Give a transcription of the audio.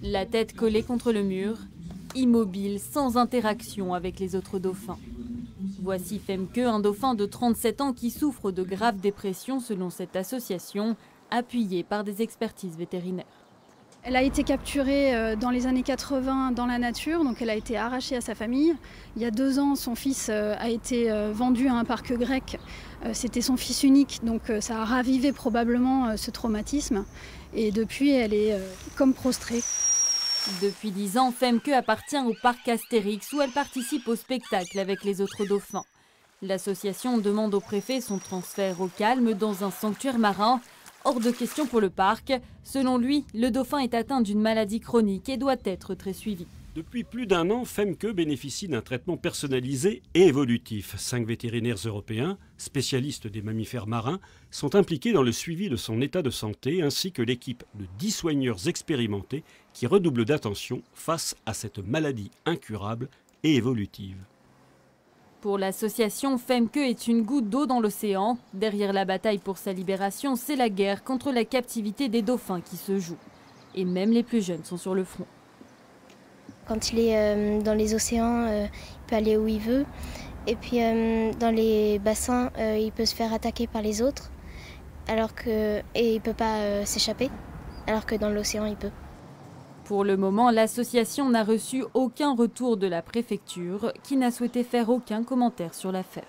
La tête collée contre le mur, immobile, sans interaction avec les autres dauphins. Voici Femke, un dauphin de 37 ans qui souffre de graves dépressions selon cette association, appuyée par des expertises vétérinaires. Elle a été capturée dans les années 80 dans la nature, donc elle a été arrachée à sa famille. Il y a 2 ans, son fils a été vendu à un parc grec. C'était son fils unique, donc ça a ravivé probablement ce traumatisme. Et depuis, elle est comme prostrée. Depuis 10 ans, Femke appartient au parc Astérix où elle participe au spectacle avec les autres dauphins. L'association demande au préfet son transfert au calme dans un sanctuaire marin. Hors de question pour le parc. Selon lui, le dauphin est atteint d'une maladie chronique et doit être très suivi. Depuis plus d'1 an, Femke bénéficie d'un traitement personnalisé et évolutif. 5 vétérinaires européens, spécialistes des mammifères marins, sont impliqués dans le suivi de son état de santé, ainsi que l'équipe de 10 soigneurs expérimentés qui redoublent d'attention face à cette maladie incurable et évolutive. Pour l'association, Femke est une goutte d'eau dans l'océan. Derrière la bataille pour sa libération, c'est la guerre contre la captivité des dauphins qui se joue. Et même les plus jeunes sont sur le front. Quand il est dans les océans, il peut aller où il veut. Et puis dans les bassins, il peut se faire attaquer par les autres. Et il ne peut pas s'échapper, alors que dans l'océan, il peut. Pour le moment, l'association n'a reçu aucun retour de la préfecture qui n'a souhaité faire aucun commentaire sur l'affaire.